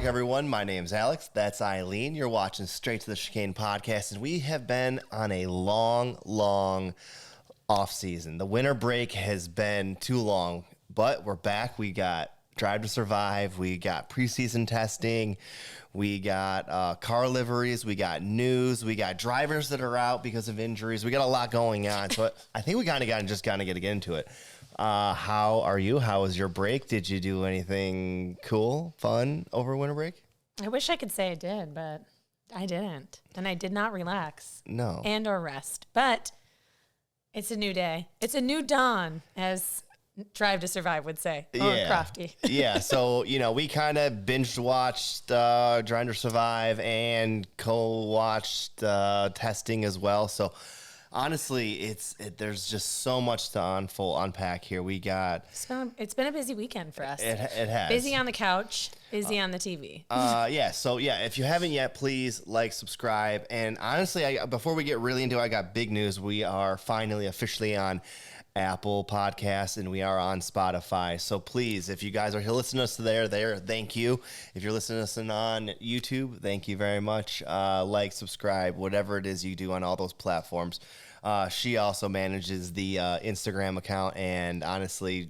everyone. My name's Alex. That's Eileen. You're watching Straight to the Chicane Podcast, and we have been on a long off season. The winter break has been too long, but we're back. We got Drive to Survive. We got preseason testing. We got car liveries. We got news. We got drivers that are out because of injuries. We got a lot going on. So I think we kind of got to get into it. How are you? How was your break? Did you do anything cool, fun over winter break? I wish I could say I did, but I didn't. And I did not relax. No. And or rest. But it's a new day. It's a new dawn, as Drive to Survive would say. Yeah. Crofty. Yeah. So, we kind of binge watched Drive to Survive and co-watched testing as well. So, honestly, there's just so much to unpack here. We got... It's been a busy weekend for us. It has. Busy on the couch, busy on the TV. So if you haven't yet, please subscribe. And honestly, before we get really into it, I got big news. We are finally officially on Apple Podcasts, and we are on Spotify. So please, if you guys are listening to us there, thank you. If you're listening to us on YouTube, thank you very much. Subscribe, whatever it is you do on all those platforms. She also manages the Instagram account, and honestly,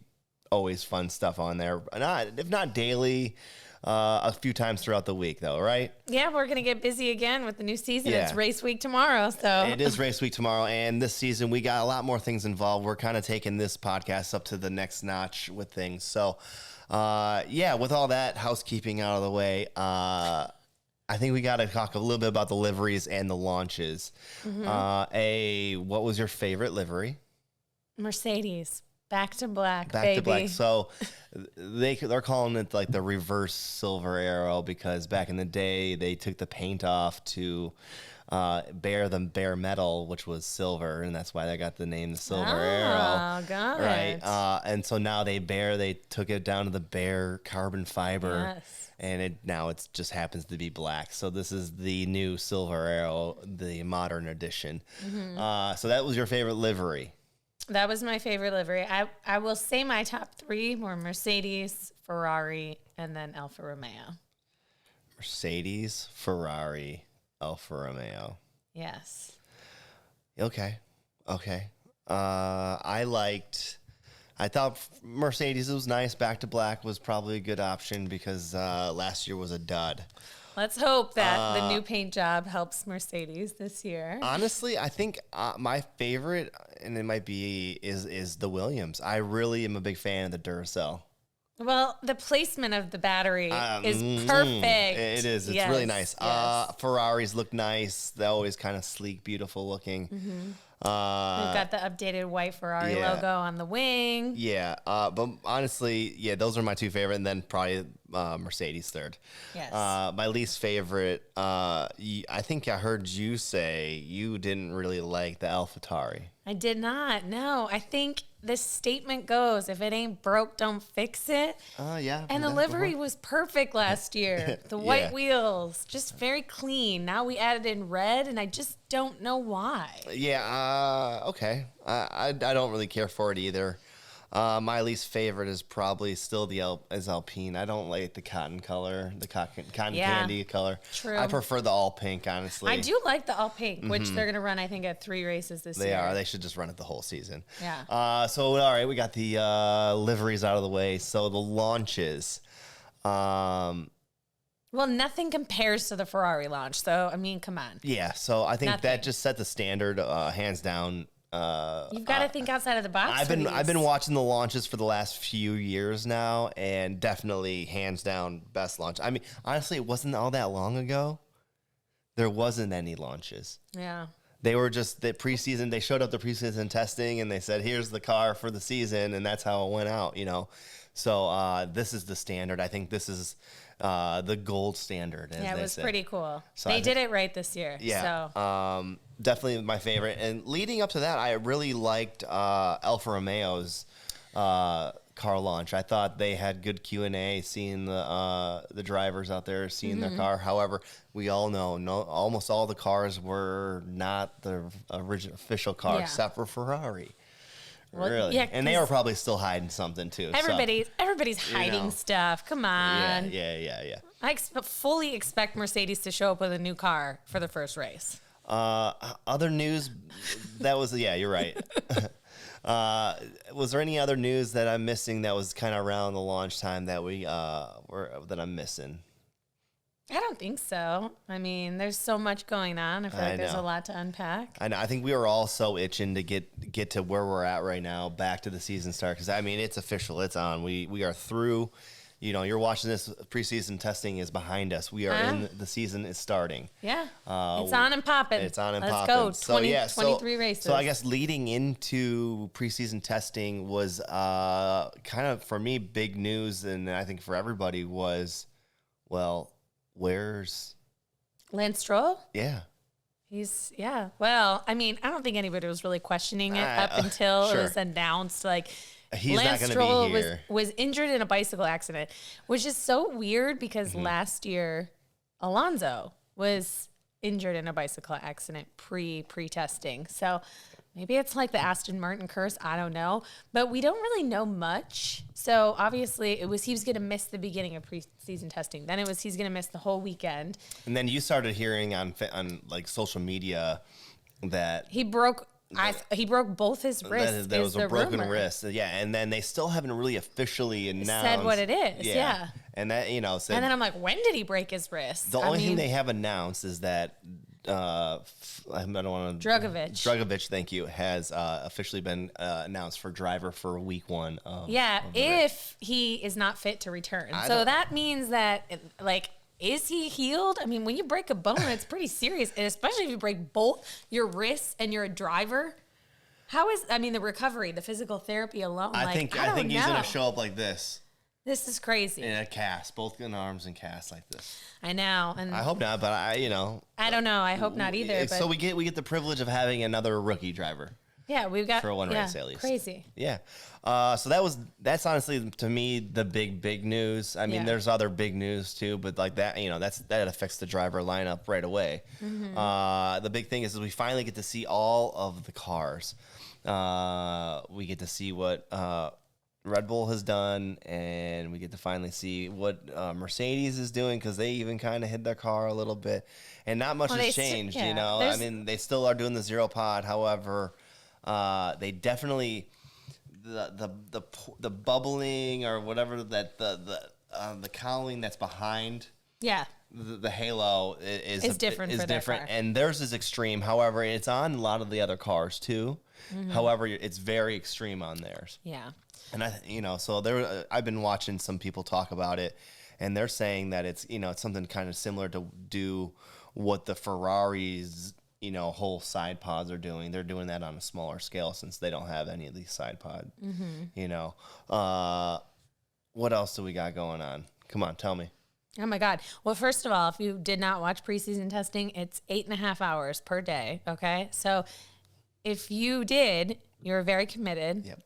always fun stuff on there. If not daily, a few times throughout the week, though, right? Yeah, we're going to get busy again with the new season. Yeah. It's race week tomorrow. So it is race week tomorrow, and this season we got a lot more things involved. We're kind of taking this podcast up to the next notch with things. So, with all that housekeeping out of the way, I think we got to talk a little bit about the liveries and the launches. Mm-hmm. What was your favorite livery? Mercedes. Back to black, baby. Back to black. So they're calling it like the reverse silver arrow, because back in the day they took the paint off to bare metal, which was silver, and that's why they got the name the silver arrow. Got right. it. And so now they took it down to the bare carbon fiber. Yes. And it just happens to be black. So this is the new silver arrow, the modern edition. Mm-hmm. So that was your favorite livery. That was my favorite livery. I will say my top three were Mercedes, Ferrari, and then Alfa Romeo. Mercedes, Ferrari, Alfa Romeo. Yes. Okay. I thought Mercedes was nice. Back to black was probably a good option because last year was a dud. Let's hope that the new paint job helps Mercedes this year. Honestly, I think my favorite, and it might be, is the Williams. I really am a big fan of the Duracell. Well, the placement of the battery is perfect. It is. It's really nice. Yes. Ferraris look nice. They're always kind of sleek, beautiful looking. Mm-hmm. We've got the updated white Ferrari logo on the wing. Yeah, but honestly, those are my two favorite, and then probably Mercedes third. Yes. My least favorite, I think I heard you say you didn't really like the AlphaTauri. I did not. No, I think this statement goes, if it ain't broke, don't fix it. And the livery was perfect last year. The white wheels, just very clean. Now we added in red, and I just don't know why. Yeah, okay. I don't really care for it either. My least favorite is probably still is Alpine. I don't like the cotton color, the cotton candy color. True. I prefer the all pink, honestly. I do like the all pink, which they're going to run, I think, at 3 races this year. They are. They should just run it the whole season. Yeah. So, all right, we got the liveries out of the way. So, the launches. Well, nothing compares to the Ferrari launch. So, I mean, come on. Yeah. So, I think that just set the standard, hands down. You've got to think outside of the box. I've been watching the launches for the last few years now, and definitely hands down best launch. I mean, honestly, it wasn't all that long ago. There wasn't any launches. Yeah. They were just the preseason. They showed up the preseason testing, and they said, "Here's the car for the season," and that's how it went out. So this is the standard. I think this is the gold standard. As it was say. Pretty cool. So they did it right this year. Yeah. So. Definitely my favorite. And leading up to that, I really liked Alfa Romeo's car launch. I thought they had good Q&A, seeing the drivers out there, seeing their car. However, we all know almost all the cars were not the original official car, except for Ferrari. Well, really? Yeah, and they were probably still hiding something too. Everybody's hiding stuff. Come on. Yeah. I fully expect Mercedes to show up with a new car for the first race. Other news that was, you're right. Was there any other news that I'm missing that was kind of around the launch time that that I'm missing? I don't think so. I mean, there's so much going on. I feel like there's a lot to unpack. I know. I think we were all so itching to get to where we're at right now, back to the season start. Because I mean, it's official. It's on. We are through. You know, you're watching this. Preseason testing is behind us. We are in. The season is starting. Yeah, it's on and popping. It's on and popping. Let's go. 23 races. So I guess leading into preseason testing was kind of, for me, big news, and I think for everybody was, well, where's Lance Stroll? Yeah. Well, I mean, I don't think anybody was really questioning it up until it was announced. Like, he's Lance not Stroll going to be here. was injured in a bicycle accident, which is so weird because last year Alonso was injured in a bicycle accident pre-testing. So maybe it's like the Aston Martin curse. I don't know, but we don't really know much. So obviously he was going to miss the beginning of preseason testing. Then he's going to miss the whole weekend. And then you started hearing on like social media that he broke both his wrists. There was a broken wrist. Yeah, and then they still haven't really officially announced. Said what it is. Yeah. And that, and then I'm like, when did he break his wrist? The only thing they have announced is that I don't want to. Drugovich, thank you, has officially been announced for driver for week 1. If he is not fit to return. So that means that, like, is he healed? I mean, when you break a bone, it's pretty serious, and especially if you break both your wrists and you're a driver. The recovery, the physical therapy alone? I think he's going to show up like this. This is crazy. In a cast, both in arms and cast like this. I know, and I hope not, but I don't know. I hope not either. So we get the privilege of having another rookie driver. Yeah, we've got for one race at least. Crazy. Yeah. So that's honestly, to me, the big news. I mean, there's other big news too, but like that, that affects the driver lineup right away. The big thing is we finally get to see all of the cars. We get to see what Red Bull has done, and we get to finally see what Mercedes is doing, because they even kind of hid their car a little bit, and not much has changed. I mean, they still are doing the zero pod. However, they definitely the bubbling or whatever that the cowling that's behind the halo is different. And theirs is extreme. However, it's on a lot of the other cars too. However, it's very extreme on theirs. Yeah. And I've been watching some people talk about it, and they're saying that it's it's something kind of similar to do what the Ferraris whole side pods are doing. They're doing that on a smaller scale since they don't have any of these side pod. What else do we got going on? Come on, tell me. Oh my God. Well, first of all, if you did not watch preseason testing, it's 8.5 hours per day. Okay. So if you did, you're very committed. Yep.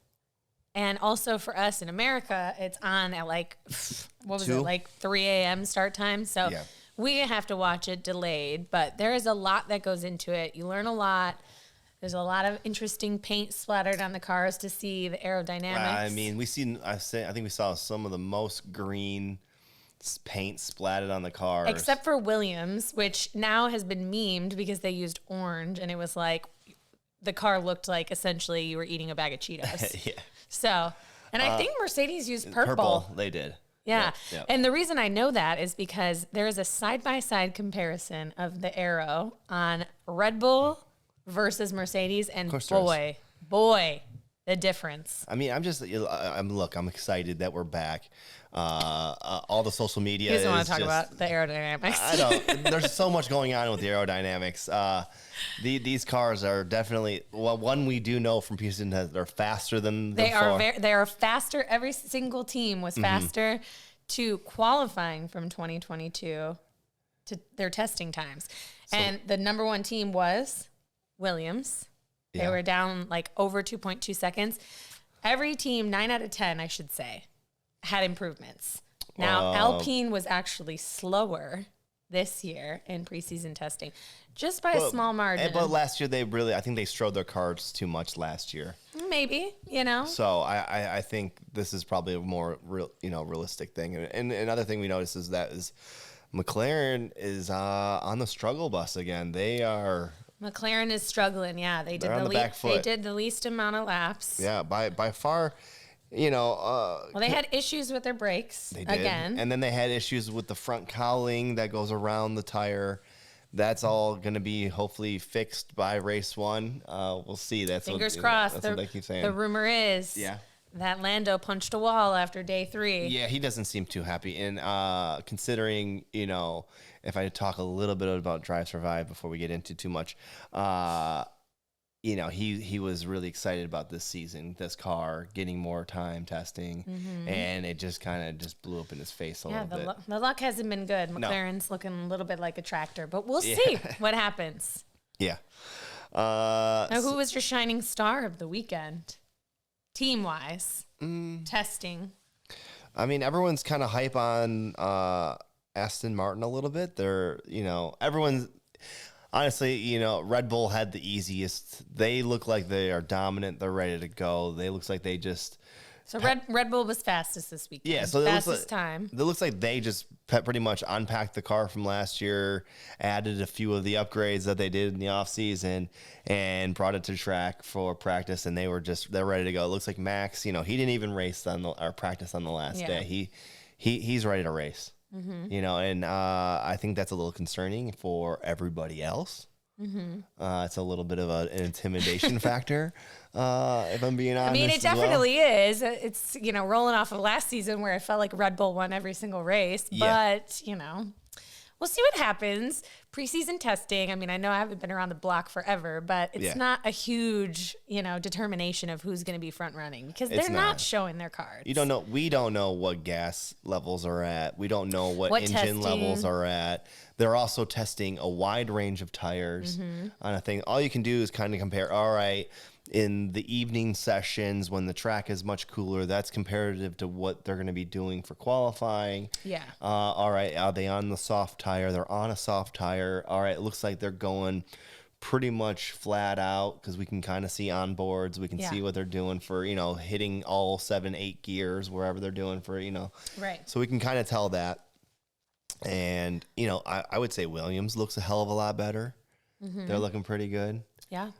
And also for us in America, it's on at like 3 a.m. start time. So we have to watch it delayed, but there is a lot that goes into it. You learn a lot. There's a lot of interesting paint splattered on the cars to see the aerodynamics. I mean, I think we saw some of the most green paint splattered on the cars. Except for Williams, which now has been memed because they used orange, and it was like the car looked like essentially you were eating a bag of Cheetos. Yeah. So, and I think Mercedes used purple. They did. Yeah. Yep. And the reason I know that is because there is a side-by-side comparison of the aero on Red Bull versus Mercedes, and boy, the difference. I mean, I'm excited that we're back. All the social media. You just want to talk about the aerodynamics. I don't. There's so much going on with the aerodynamics. These cars are definitely one we do know from Houston that they're faster than they are faster. Every single team was faster to qualifying from 2022 to their testing times, and the number one team was Williams. They were down like over 2.2 seconds. Every team, 9 out of 10, I should say, had improvements. Now, Alpine was actually slower this year in preseason testing, just by a small margin. But last year, I think they strode their cars too much last year. maybe, So I think this is probably a more realistic thing. And another thing we noticed is that McLaren is on the struggle bus again. McLaren is struggling. Yeah, they did they did the least amount of laps. Yeah, by far. Well, they had issues with their brakes again. And then they had issues with the front cowling that goes around the tire. That's all going to be hopefully fixed by race 1. We'll see. Fingers crossed. That's what they keep saying. The rumor is that Lando punched a wall after day 3. Yeah, he doesn't seem too happy. And considering, if I talk a little bit about Drive Survive before we get into too much, he was really excited about this season, this car, getting more time testing, and it just kind of blew up in his face a little bit. The luck hasn't been good. McLaren's looking a little bit like a tractor, but we'll see what happens. Yeah. Now, who was your shining star of the weekend, team-wise, testing? I mean, everyone's kind of hype on Aston Martin a little bit. Everyone's... Honestly, Red Bull had the easiest. They look like they are dominant. They're ready to go. They looks like they just. So Red Bull was fastest this weekend. Yeah, so fastest time. It looks like they just pretty much unpacked the car from last year, added a few of the upgrades that they did in the off season, and brought it to track for practice. And they're ready to go. It looks like Max. He didn't even race or practice on the last day. He's ready to race. And I think that's a little concerning for everybody else. It's a little bit of an intimidation factor, if I'm being honest. I mean, it definitely is. It's, rolling off of last season where I felt like Red Bull won every single race. But, we'll see what happens. Preseason testing. I mean, I know I haven't been around the block forever, but it's not a huge, determination of who's going to be front running because they're not showing their cards. You don't know. We don't know what gas levels are at. We don't know what engine levels are at. They're also testing a wide range of tires on a thing. All you can do is kind of compare. All right, in the evening sessions when the track is much cooler, that's comparative to what they're going to be doing for qualifying. Yeah. All right, are they on the soft tire? They're on a soft tire. All right, it looks like they're going pretty much flat out because we can kind of see onboards. We can see what they're doing for, hitting all 7, 8 gears, wherever they're doing for, Right. So we can kind of tell that. And, I would say Williams looks a hell of a lot better. They're looking pretty good. Yeah.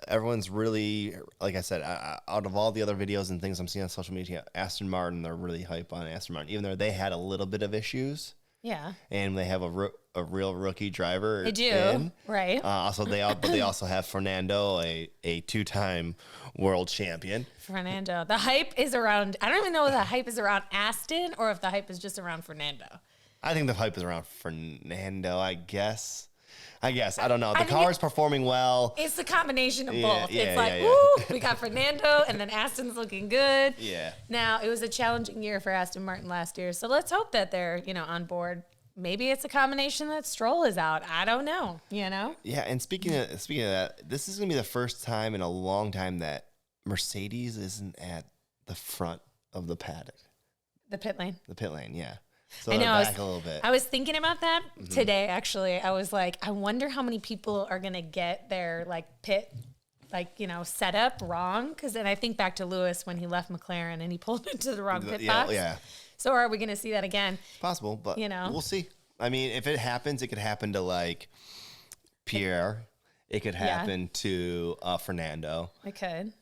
Everyone's really, like I said, out of all the other videos and things I'm seeing on social media, Aston Martin, they're really hype on Aston Martin, even though they had a little bit of issues. Yeah. And they have a real rookie driver. They do. Right. But they also have Fernando, a 2-time world champion. Fernando. The hype is around, I don't even know if the hype is around Aston or if the hype is just around Fernando. I think the hype is around Fernando, I guess. I don't know. The car's performing well. It's the combination of both. Yeah, it's like, woo, we got Fernando, and then Aston's looking good. Yeah. Now, it was a challenging year for Aston Martin last year, so let's hope that they're, on board. Maybe it's a combination that Stroll is out. I don't know, Yeah, and speaking of that, this is going to be the first time in a long time that Mercedes isn't at the front of the paddock. The pit lane. The pit lane, yeah. So I know. back a little bit. I was thinking about that today, actually. I was like, I wonder how many people are going to get their pit, setup wrong. Because then I think back to Lewis when he left McLaren and he pulled into the wrong pit box. Yeah. So are we going to see that again? Possible, but we'll see. I mean, if it happens, it could happen to Pierre. It could happen to Fernando. It could.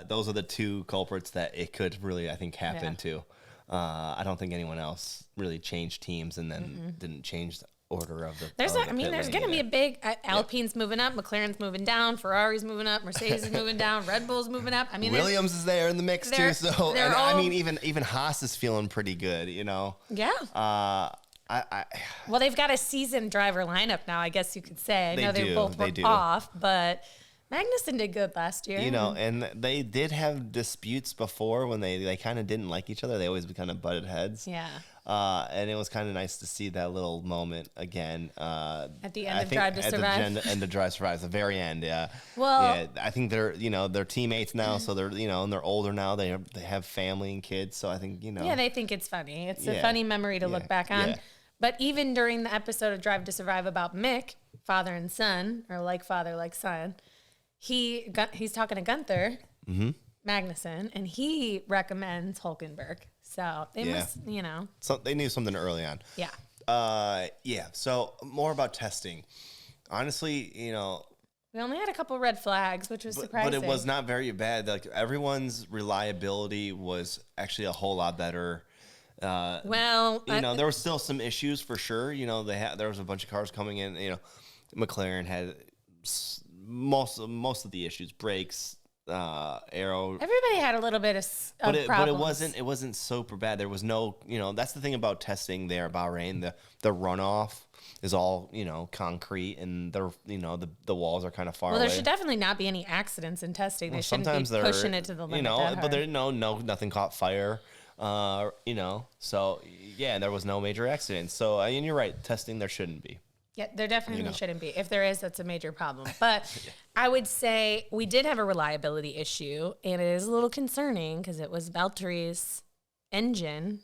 Those are the two culprits that it could really, I think, happen to. I don't think anyone else really changed teams and then didn't change the order of the. There's going to be a big Alpine's moving up, McLaren's moving down, Ferrari's moving up, Mercedes is moving down, Red Bull's moving up. I mean, Williams is there in the mix too. So even Haas is feeling pretty good. Yeah. Well, they've got a seasoned driver lineup now, I guess you could say. I know they both were off, but Magnussen did good last year. And they did have disputes before when they kind of didn't like each other. They always kind of butted heads. Yeah. And it was kind of nice to see that little moment again. At the end of Drive to Survive. At the end of Drive to Survive, the very end, yeah. Well, yeah, I think they're teammates now, so they're and they're older now. They have family and kids, so I think Yeah, they think it's funny. It's a funny memory to look back on. Yeah. But even during the episode of Drive to Survive about Mick, father and son, or like father, like son, he's talking to Gunther Magnuson, and he recommends Hülkenberg. So they must, So they knew something early on. Yeah. Yeah. So more about testing. Honestly, we only had a couple red flags, which was surprising. But it was not very bad. Like everyone's reliability was actually a whole lot better. There were still some issues for sure. There was a bunch of cars coming in. McLaren had most of the issues, brakes, aero. Everybody had a little bit of problems. But it wasn't super bad. There was no, that's the thing about testing there at Bahrain. The runoff is all, concrete, and the walls are kind of far away. Well, there should definitely not be any accidents in testing. They shouldn't be pushing it to the limit. But there nothing caught fire. So yeah, there was no major accidents. So and you're right, testing there shouldn't be. Yeah, there definitely shouldn't be. If there is, that's a major problem. But I would say we did have a reliability issue, and it is a little concerning because it was Valtteri's engine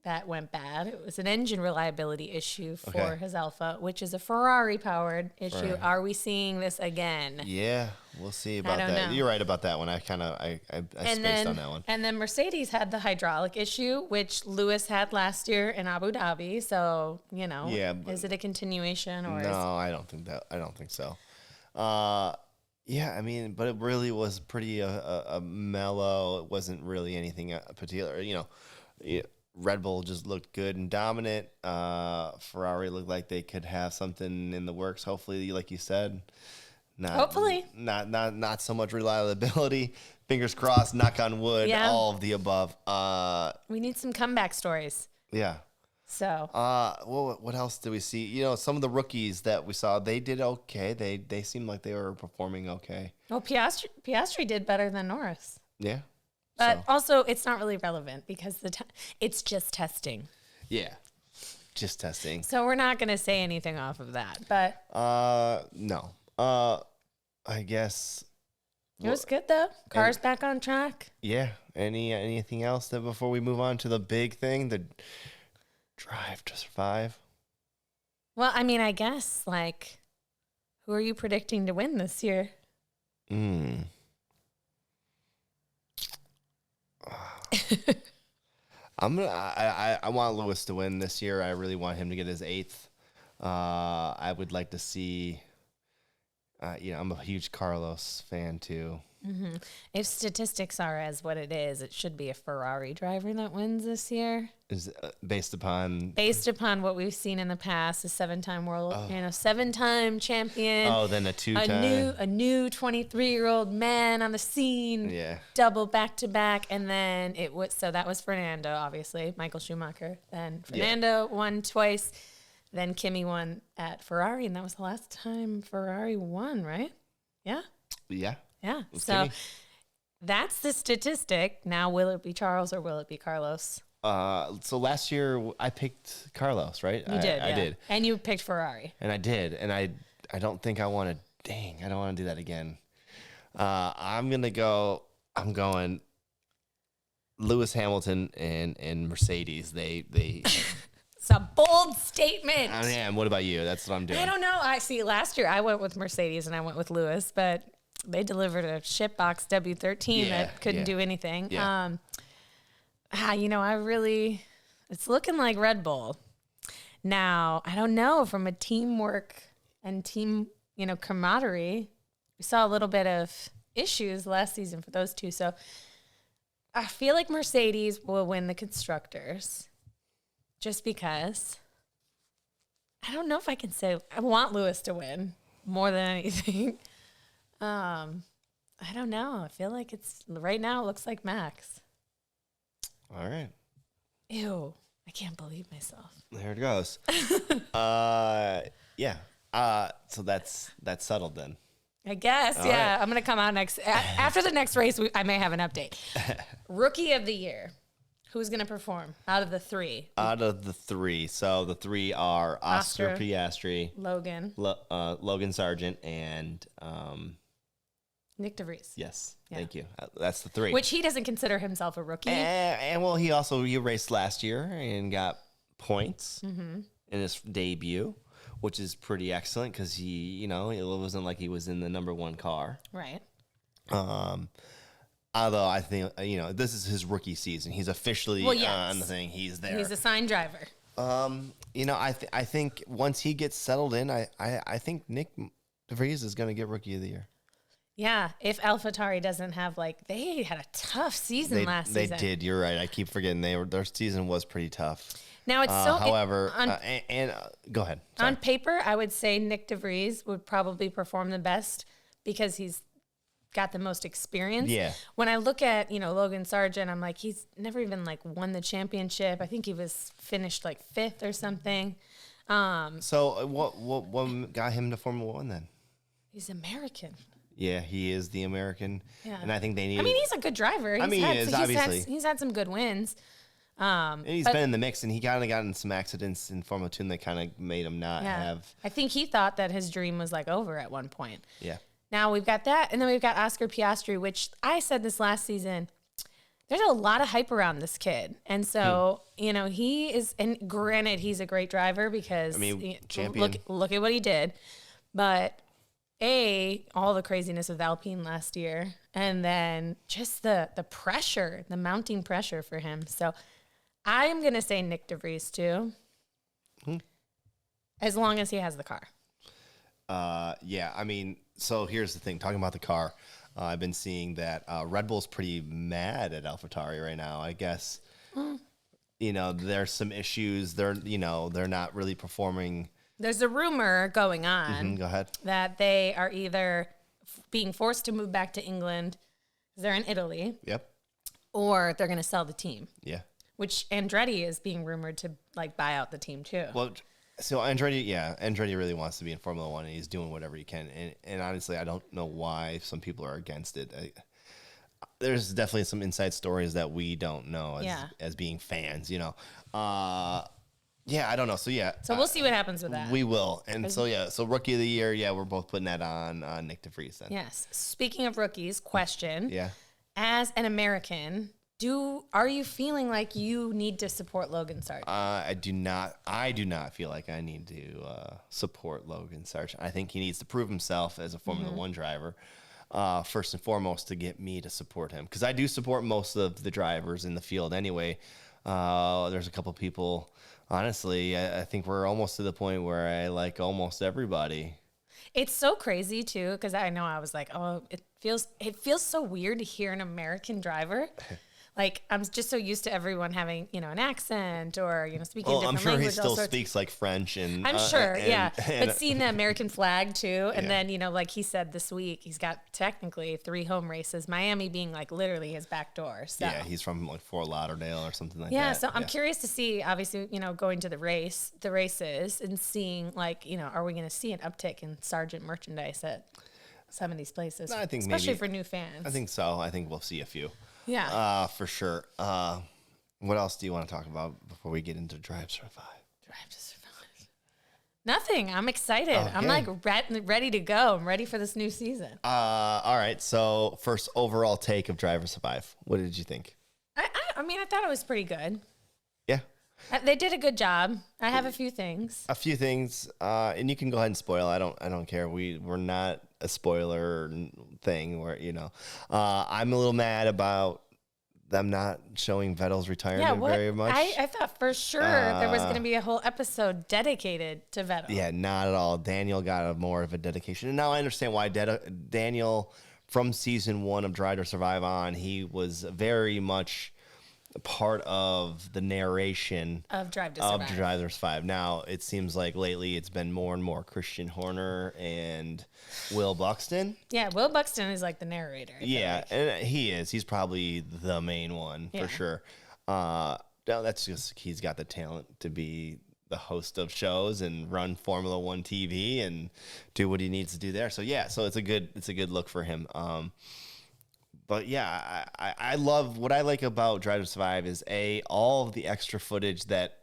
that went bad. It was an engine reliability issue for his Alpha, which is a Ferrari-powered issue. Right. Are we seeing this again? Yeah, we'll see about that. Know. You're right about that one. I spaced on that one. And then Mercedes had the hydraulic issue, which Lewis had last year in Abu Dhabi. So, is it a continuation? Or I don't think that. I don't think so. But it really was pretty mellow. It wasn't really anything particular. Red Bull just looked good and dominant. Ferrari looked like they could have something in the works. Hopefully, like you said, not so much reliability. Fingers crossed. Knock on wood. Yeah. All of the above. We need some comeback stories. Yeah. So. What else do we see? Some of the rookies that we saw, they did okay. They seemed like they were performing okay. Well, Piastri did better than Norris. Yeah. But also, it's not really relevant because it's just testing. Yeah, just testing. So we're not going to say anything off of that. But no. I guess it was good though. Cars back on track. Yeah. Anything else that before we move on to the big thing, the drive to survive? Well, I guess who are you predicting to win this year? I want Lewis to win this year. I really want him to get his 8th. I would like to see. I'm a huge Carlos fan too. Mm-hmm. If statistics are as what it is, it should be a Ferrari driver that wins this year. Is based upon what we've seen in the past, a 7-time world, 7-time champion. Oh, then a 2-time, 23-year-old man on the scene. Yeah, double back to back, and then that was Fernando, obviously Michael Schumacher. Then Fernando won twice. Then Kimi won at Ferrari, and that was the last time Ferrari won, right? Yeah. Yeah. Yeah. So that's the statistic. Now, will it be Charles or will it be Carlos? So last year I picked Carlos, right? You did. I did. And you picked Ferrari. And I did. And I don't think I want to. Dang, I don't want to do that again. I'm going Lewis Hamilton and Mercedes. They It's a bold statement. I am. What about you? That's what I'm doing. I don't know. I see. Last year I went with Mercedes and I went with Lewis, but they delivered a shitbox W13 that couldn't do anything. Yeah. It's looking like Red Bull. Now, I don't know, from a teamwork and team, camaraderie, we saw a little bit of issues last season for those two. So I feel like Mercedes will win the constructors just because I don't know if I can say I want Lewis to win more than anything. I don't know. I feel like right now it looks like Max. All right. Ew. I can't believe myself. There it goes. Yeah. So that's settled then. I guess. All yeah. Right. I'm going to come out after the next race. I may have an update. Rookie of the year. Who's going to perform out of the 3? Out of the 3. So the 3 are Oscar Piastri, Logan, Logan Sargent, and Nick DeVries. Yes. Yeah. Thank you. That's the 3. Which he doesn't consider himself a rookie. And well, he raced last year and got points in his debut, which is pretty excellent because he, it wasn't like he was in the number one car. Right. Although I think, this is his rookie season. He's officially on the thing. He's there. He's a signed driver. I think once he gets settled in, I think Nick DeVries is going to get Rookie of the Year. Yeah, if AlphaTauri doesn't have they had a tough season last season. They did. You're right. I keep forgetting their season was pretty tough. Now it's however, go ahead. Sorry. On paper, I would say Nick DeVries would probably perform the best because he's got the most experience. Yeah. When I look at Logan Sargent, I'm like, he's never even won the championship. I think he was finished 5th or something. So what got him to Formula One then? He's American. Yeah, he is the American. Yeah. And I think they need. I mean, he's a good driver. He's had some good wins. And he's been in the mix, and he kind of got in some accidents in Formula 2 that kind of made him not have. I think he thought that his dream was over at one point. Yeah. Now we've got that, and then we've got Oscar Piastri, which I said this last season. There's a lot of hype around this kid, and so he is. And granted, he's a great driver because champion. Look at what he did, but. All the craziness with Alpine last year, and then just the pressure, the mounting pressure for him. So I'm going to say Nick DeVries too, as long as he has the car. Yeah, so here's the thing. Talking about the car, I've been seeing that Red Bull's pretty mad at AlphaTauri right now, I guess. There's some issues. They're not really performing. There's a rumor going on Go ahead. that they are either being forced to move back to England, they're in Italy. Yep. Or they're going to sell the team. Yeah. Which Andretti is being rumored to buy out the team too. Well, so Andretti really wants to be in Formula One, and he's doing whatever he can. And honestly, I don't know why some people are against it. There's definitely some inside stories that we don't know as being fans, Yeah, I don't know. So, So we'll see what happens with that. We will. And so Rookie of the Year, we're both putting that on Nick DeVries then. Yes. Speaking of rookies, question. Yeah. As an American, are you feeling like you need to support Logan Sargent? I do not feel like I need to support Logan Sargent. I think he needs to prove himself as a Formula One driver, first and foremost, to get me to support him. Because I do support most of the drivers in the field anyway. There's a couple people... Honestly, I think we're almost to the point where I like almost everybody. It's so crazy too, because I know I was like, it feels so weird to hear an American driver. I'm just so used to everyone having, an accent or, speaking a different language. I'm sure he still speaks French and I'm sure, but seeing the American flag too, and then, like he said this week, he's got technically 3 home races, Miami being literally his back door. So. Yeah, he's from Fort Lauderdale or something like that. Yeah, so I'm curious to see, obviously, going to the races and seeing are we going to see an uptick in Sargent merchandise at some of these places? I think especially for new fans. I think so. I think we'll see a few. Yeah. For sure. What else do you want to talk about before we get into Drive to Survive? Drive to Survive. Nothing. I'm excited. Okay. I'm ready to go. I'm ready for this new season. All right. So first overall take of Drive to Survive. What did you think? I thought it was pretty good. Yeah. They did a good job. I have a few things. And you can go ahead and spoil. I don't care. We're not a spoiler thing where I'm a little mad about them not showing Vettel's retirement very much. I thought for sure there was going to be a whole episode dedicated to Vettel. Yeah, not at all. Daniel got more of a dedication, and now I understand why Daniel from season 1 of Drive to Survive on, he was very much part of the narration of Drive to Survive. Now, it seems like lately it's been more and more Christian Horner and Will Buxton. Yeah, Will Buxton is the narrator. And he is. He's probably the main one for sure. That's just, he's got the talent to be the host of shows and run Formula One TV and do what he needs to do there. So it's a good look for him. But yeah, I love what I like about Drive to Survive is all of the extra footage that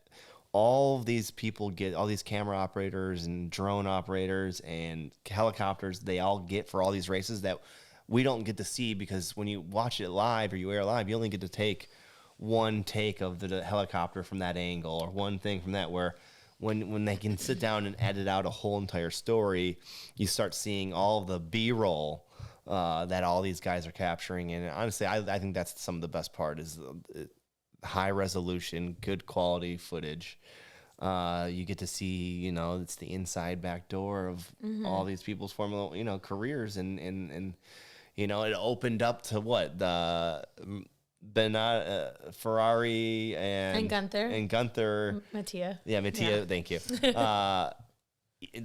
all of these people get, all these camera operators and drone operators and helicopters, they all get for all these races that we don't get to see, because when you watch it live or you air live, you only get to take one take of the helicopter from that angle or one thing from that, where when they can sit down and edit out a whole entire story, you start seeing all the B-roll that all these guys are capturing. And honestly, I think that's some of the best part is high resolution, good quality footage. You get to see, it's the inside back door of all these people's Formula, careers. And it opened up to what? Ferrari and Gunther. Mattia. Yeah, Mattia, yeah. Thank you.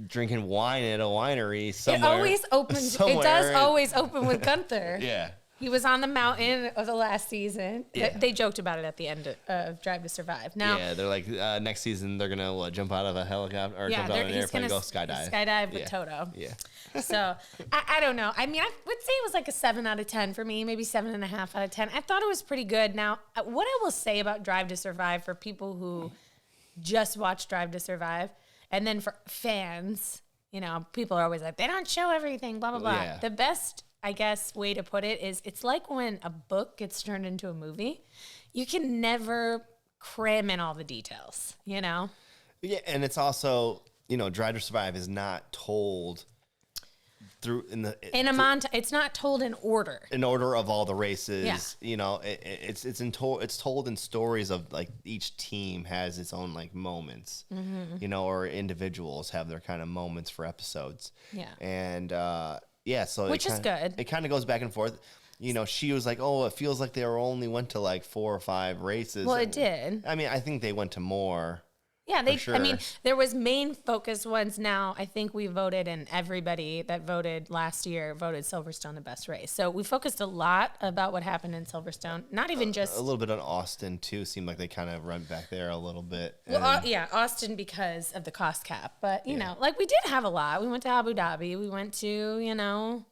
Drinking wine at a winery somewhere. It always opens. It does always open with Gunther. Yeah. He was on the mountain of the last season. Yeah. They joked about it at the end of Drive to Survive. Now, yeah, they're like, next season they're going to jump out of a helicopter or jump out of an airplane and go skydive. Skydive with Toto. Yeah. So, I don't know. I mean, I would say it was like a 7 out of 10 for me, maybe 7.5 out of 10. I thought it was pretty good. Now, what I will say about Drive to Survive for people who just watch Drive to Survive, and then for fans, people are always like, they don't show everything, blah, blah, blah. Yeah. The best, I guess, way to put it is it's like when a book gets turned into a movie. You can never cram in all the details, Yeah, and it's also, Drive to Survive is not told through in a montage. It's not told in order. In order of all the races, yeah. It's told in stories of like each team has its own like moments, or individuals have their kind of moments for episodes. Yeah, and so which is good. It kind of goes back and forth. She was like, "Oh, it feels like they only went to like 4 or 5 races." Well, it did. I mean, I think they went to more. Yeah, sure. I mean, there was main focus ones. Now, I think we voted, and everybody that voted last year voted Silverstone the best race. So we focused a lot about what happened in Silverstone. Not even just a little bit on Austin too. Seemed like they kind of run back there a little bit. Well, Austin because of the cost cap. But we did have a lot. We went to Abu Dhabi. We went to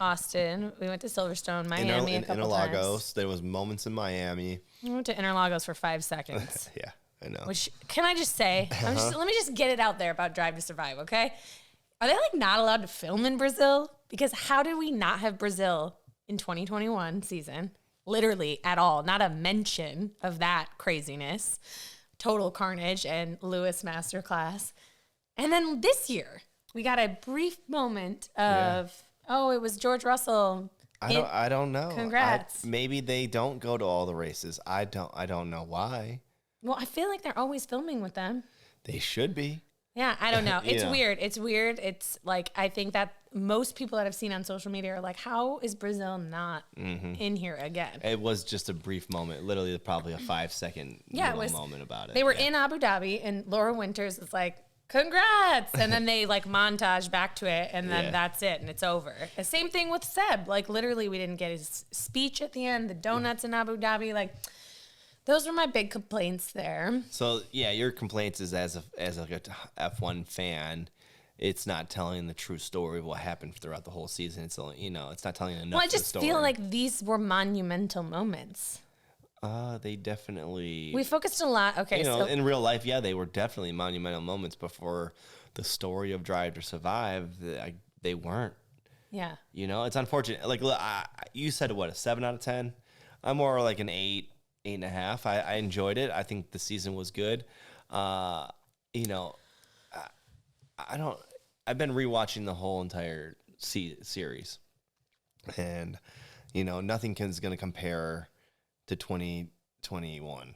Austin. We went to Silverstone, Miami, a couple Interlagos. times. There was moments in Miami. We went to Interlagos for 5 seconds. Yeah. I know. Which, can I just say, let me just get it out there about Drive to Survive, okay? Are they like not allowed to film in Brazil? Because how did we not have Brazil in 2021 season? Literally at all. Not a mention of that craziness. Total carnage and Lewis masterclass. And then this year, we got a brief moment of, it was George Russell. I don't know. Congrats. Maybe they don't go to all the races. I don't know why. Well, I feel like they're always filming with them. They should be. Yeah, I don't know. It's weird. It's weird. It's like, I think that most people that I've seen on social media are like, how is Brazil not in here again? It was just a brief moment, literally probably a 5-second moment about it. They were in Abu Dhabi, and Laura Winters is like, congrats. And then they like montage back to it, and then that's it, and it's over. The same thing with Seb. Like, literally, we didn't get his speech at the end, the donuts in Abu Dhabi. Like, those were my big complaints there. So, your complaints is as a F1 fan, it's not telling the true story of what happened throughout the whole season. It's only, it's not telling enough. Well, I just feel like these were monumental moments. They definitely. We focused a lot. Okay, so in real life, they were definitely monumental moments. But for the story of Drive to Survive, they weren't. Yeah. It's unfortunate. Like, you said, what, a 7 out of 10? I'm more like an 8.5. I enjoyed it. I think the season was good. I've been rewatching the whole entire series, and nothing is going to compare to 2021.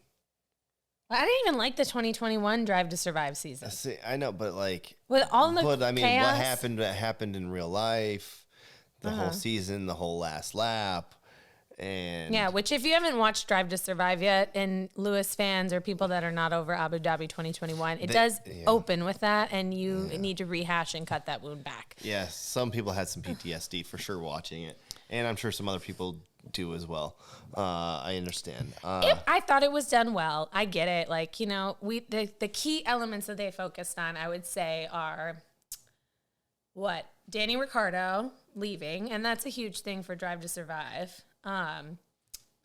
I didn't even like the 2021 Drive to Survive season. See, I know, but like with all the chaos, what happened in real life, the whole season, the whole last lap. And which if you haven't watched Drive to Survive yet, and Lewis fans or people that are not over Abu Dhabi 2021, it does open with that, and you need to rehash and cut that wound back. Yeah, some people had some PTSD for sure watching it, and I'm sure some other people do as well. I understand. I thought it was done well. I get it. Like, the key elements that they focused on, I would say, are Danny Ricciardo leaving, and that's a huge thing for Drive to Survive.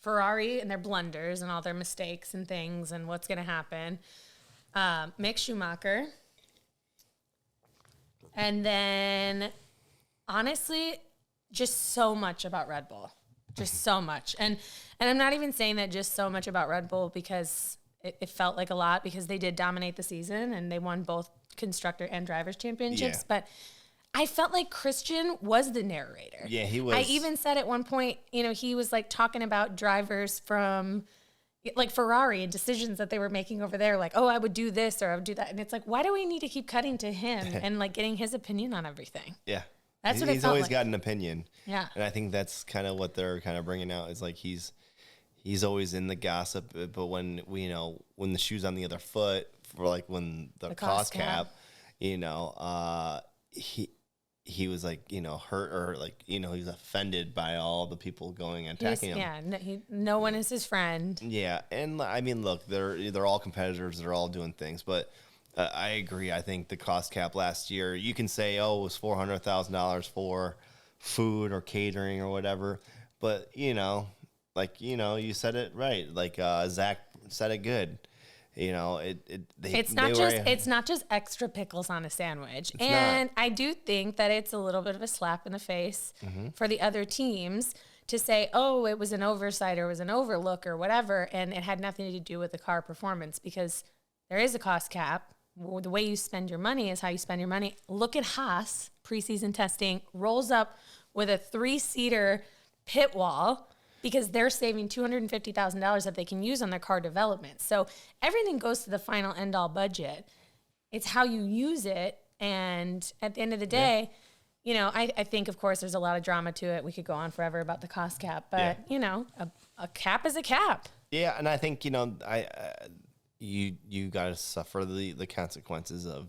Ferrari and their blunders and all their mistakes and things and what's going to happen. Mick Schumacher. And then, honestly, just so much about Red Bull. Just so much. And I'm not even saying that just so much about Red Bull because it felt like a lot because they did dominate the season and they won both constructor and drivers championships. But I felt like Christian was the narrator. Yeah, he was. I even said at one point, he was like talking about drivers from like Ferrari and decisions that they were making over there. Like, oh, I would do this or I would do that. And it's like, why do we need to keep cutting to him and like getting his opinion on everything? Yeah. That's what it felt like. He's always got an opinion. Yeah. And I think that's kind of what they're kind of bringing out is like he's always in the gossip, but when when the shoe's on the other foot for like when the cost cap, he was like, hurt or like, he's offended by all the people going and attacking him. Yeah, no one is his friend. Yeah, and I mean, look, they're all competitors. They're all doing things, but I agree. I think the cost cap last year, you can say, oh, it was $400,000 for food or catering or whatever, but you said it right. Like Zach said it good. It's not just extra pickles on a sandwich. And I do think that it's a little bit of a slap in the face for the other teams to say, oh, it was an oversight or it was an overlook or whatever, and it had nothing to do with the car performance because there is a cost cap. The way you spend your money is how you spend your money. Look at Haas, preseason testing, rolls up with a 3-seater pit wall because they're saving $250,000 that they can use on their car development. So everything goes to the final end-all budget. It's how you use it. And at the end of the day, I think, of course, there's a lot of drama to it. We could go on forever about the cost cap. But, a cap is a cap. Yeah, and I think, you got to suffer the consequences of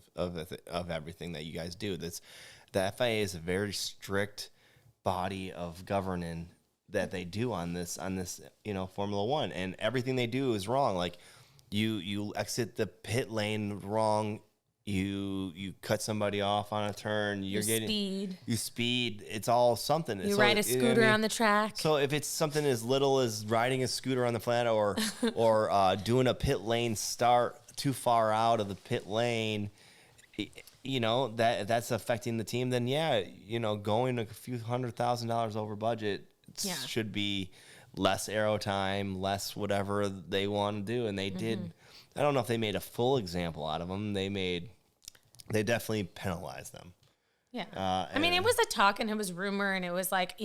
everything that you guys do. The FIA is a very strict body of governing that they do on this Formula One, and everything they do is wrong. Like you exit the pit lane wrong, you cut somebody off on a turn, you speed. It's all something. You ride a scooter on the track. So if it's something as little as riding a scooter on the flat or doing a pit lane start too far out of the pit lane, that's affecting the team. Then going a few $100,000 over budget should be less aero time, less whatever they want to do. And they did. I don't know if they made a full example out of them. They definitely penalized them. Yeah. I mean, it was a talk and it was rumor and it was like,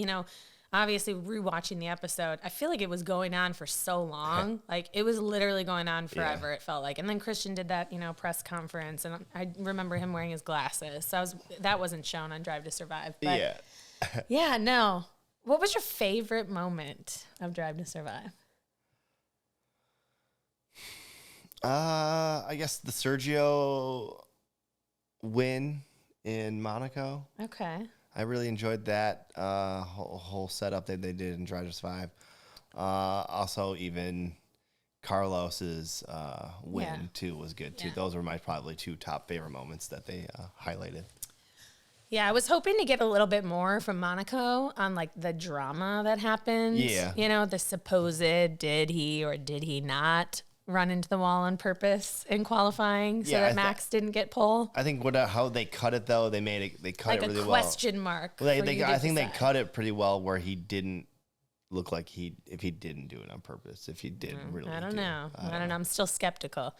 obviously rewatching the episode, I feel like it was going on for so long. Like it was literally going on forever. It felt like, and then Christian did that, press conference, and I remember him wearing his glasses. So that wasn't shown on Drive to Survive. But yeah, no. What was your favorite moment of Drive to Survive? I guess the Sergio win in Monaco. Okay. I really enjoyed that whole setup that they did in Drive to Survive. Also, even Carlos's win too was good too. Those were my probably two top favorite moments that they highlighted. Yeah, I was hoping to get a little bit more from Monaco on like the drama that happened. Yeah. The supposed did he or did he not run into the wall on purpose in qualifying so that Max didn't get pole. I think how they cut it though, they cut it really well. Like a question mark. I think they cut it pretty well where he didn't look like if he didn't do it on purpose. If he did really, I don't know. I'm still skeptical.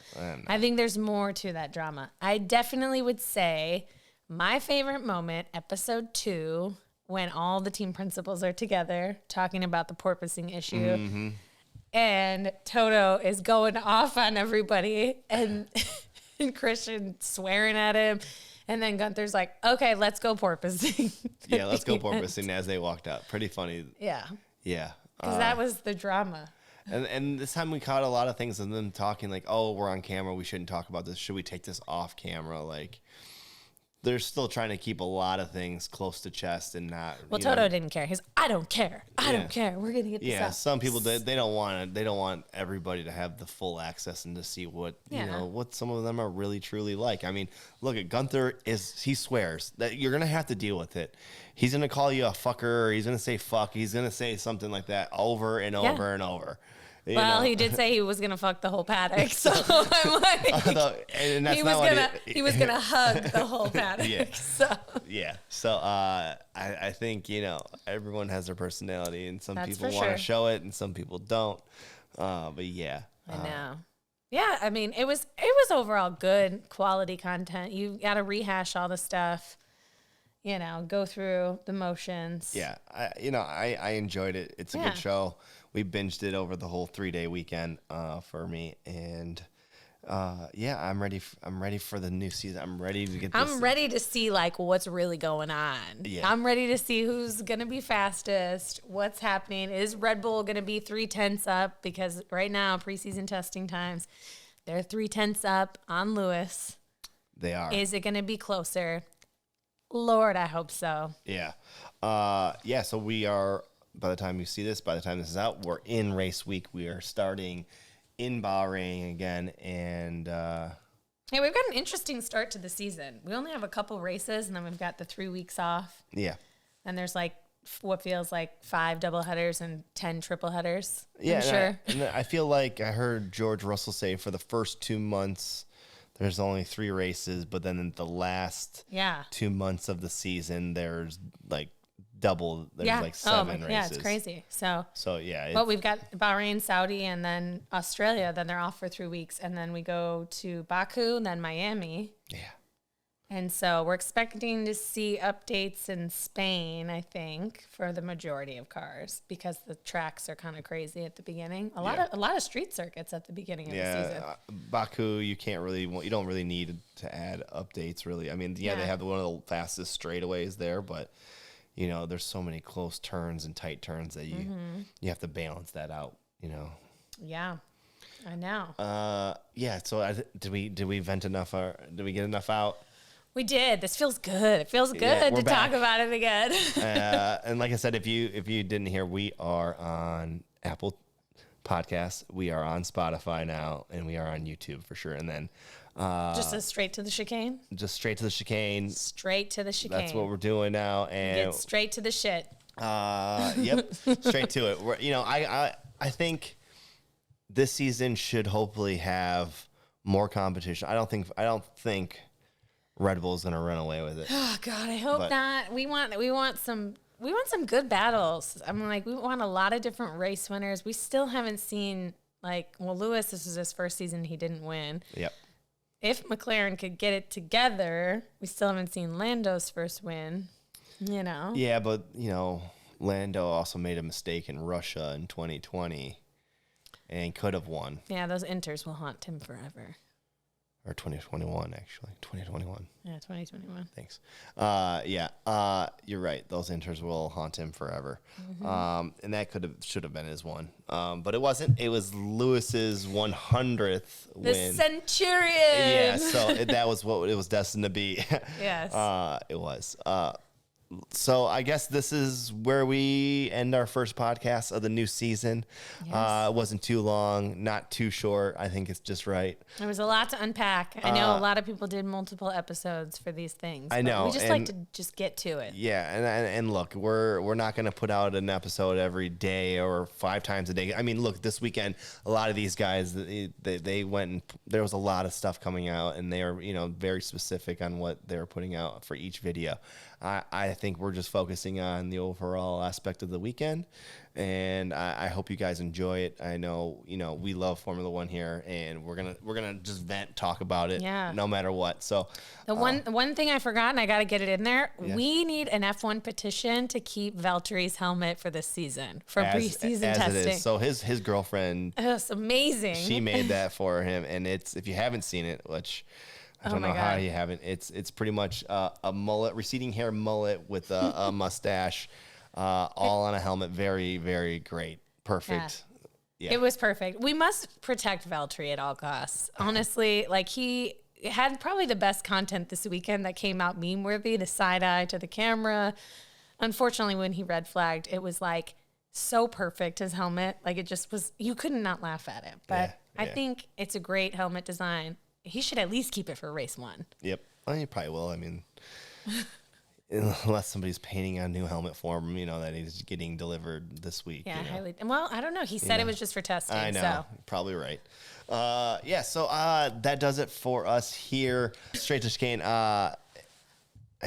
I think there's more to that drama. I definitely would say my favorite moment, episode 2, when all the team principals are together talking about the porpoising issue. And Toto is going off on everybody and Christian swearing at him. And then Gunther's like, okay, let's go porpoising. Yeah, let's go porpoising as they walked out. Pretty funny. Yeah. Yeah. Because that was the drama. And this time we caught a lot of things of them talking like, oh, we're on camera. We shouldn't talk about this. Should we take this off camera? Like, they're still trying to keep a lot of things close to chest and not. Well, Toto didn't care. He's, I don't care. I don't care. We're gonna get this out. Some people they don't want it. They don't want everybody to have the full access and to see what what some of them are really truly like. I mean, look at Gunther he swears that you're gonna have to deal with it. He's gonna call you a fucker. Or he's gonna say fuck. He's gonna say something like that over and over and over. Well, he did say he was gonna fuck the whole paddock, so I'm like, he was gonna hug the whole paddock. So I think everyone has their personality, and some people want to show it, and some people don't. But I know. Yeah, I mean, it was overall good quality content. You got to rehash all the stuff, go through the motions. Yeah, I enjoyed it. It's a good show. We binged it over the whole 3-day weekend for me, and I'm ready. I'm ready for the new season. I'm ready to get. I'm ready to see what's really going on. Yeah. I'm ready to see who's gonna be fastest. What's happening? Is Red Bull gonna be 3/10 up? Because right now, preseason testing times, they're 3/10 up on Lewis. They are. Is it gonna be closer? Lord, I hope so. Yeah. So we are. By the time you see this, by the time this is out, we're in race week. We are starting in Bahrain again, and hey, we've got an interesting start to the season. We only have a couple races, and then we've got the 3 weeks off. Yeah, and there's what feels like 5 double headers and 10 triple headers. Yeah, sure. And I feel like I heard George Russell say for the first 2 months there's only 3 races, but then in the last 2 months of the season there's double. There's 7 races. Yeah, it's crazy. So yeah. Well, we've got Bahrain, Saudi, and then Australia. Then they're off for 3 weeks. And then we go to Baku and then Miami. Yeah. And so we're expecting to see updates in Spain, I think, for the majority of cars because the tracks are kind of crazy at the beginning. A lot of street circuits at the beginning of the season. Baku, you don't really need to add updates, really. I mean, they have one of the fastest straightaways there, but there's so many close turns and tight turns that you have to balance that out, Yeah, I know. So did we vent enough? Did we get enough out? We did. This feels good. It feels good to talk about it again. And like I said, if you didn't hear, we are on Apple Podcasts. We are on Spotify now, and we are on YouTube for sure. And then just straight to the chicane. Just straight to the chicane. Straight to the chicane. That's what we're doing now, and get straight to the shit. Yep, straight to it. I think this season should hopefully have more competition. I don't think Red Bull's going to run away with it. Oh God, I hope not. We want some good battles. We want a lot of different race winners. We still haven't seen Lewis. This is his first season. He didn't win. Yep. If McLaren could get it together, we still haven't seen Lando's first win. Yeah, but Lando also made a mistake in Russia in 2020, and could have won. Yeah, those inters will haunt him forever. Or 2021, actually. 2021. Yeah, 2021. Thanks. You're right. Those inters will haunt him forever. Mm-hmm. And that should have been his one. But it wasn't. It was Lewis's 100th win. The Centurion. Yeah, so that was what it was destined to be. Yes. It was. So I guess this is where we end our first podcast of the new season. Yes. It wasn't too long, not too short. I think it's just right. There was a lot to unpack. I know a lot of people did multiple episodes for these things. I know. We just like to just get to it. Yeah, and look, we're not going to put out an episode every day or 5 times a day. I mean, look, this weekend, a lot of these guys, they went and there was a lot of stuff coming out, and they are very specific on what they were putting out for each video. I think we're just focusing on the overall aspect of the weekend, and I hope you guys enjoy it. I know, we love Formula One here, and we're gonna just talk about it, no matter what. So the one thing I forgot, and I got to get it in there. Yeah. We need an F1 petition to keep Valtteri's helmet for this season for preseason testing. It is. So his girlfriend, it's amazing. She made that for him, and if you haven't seen it, which I don't know how you haven't. It's pretty much a mullet, receding hair mullet with a mustache, all on a helmet. Very, very great. Perfect. Yeah. It was perfect. We must protect Valtteri at all costs. Honestly, he had probably the best content this weekend that came out meme-worthy, the side eye to the camera. Unfortunately, when he red flagged, it was so perfect, his helmet. It just was, you couldn't not laugh at it. But I think it's a great helmet design. He should at least keep it for race 1. Yep. Well, he probably will. I mean, unless somebody's painting a new helmet for him, that he's getting delivered this week. Yeah, highly. Well, I don't know. He said it was just for testing. I know. So. Probably right. So that does it for us here. Straight to Chicane. I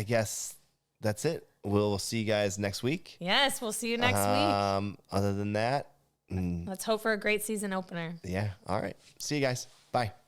guess that's it. We'll see you guys next week. Yes, we'll see you next week. Other than that, let's hope for a great season opener. Yeah. All right. See you guys. Bye.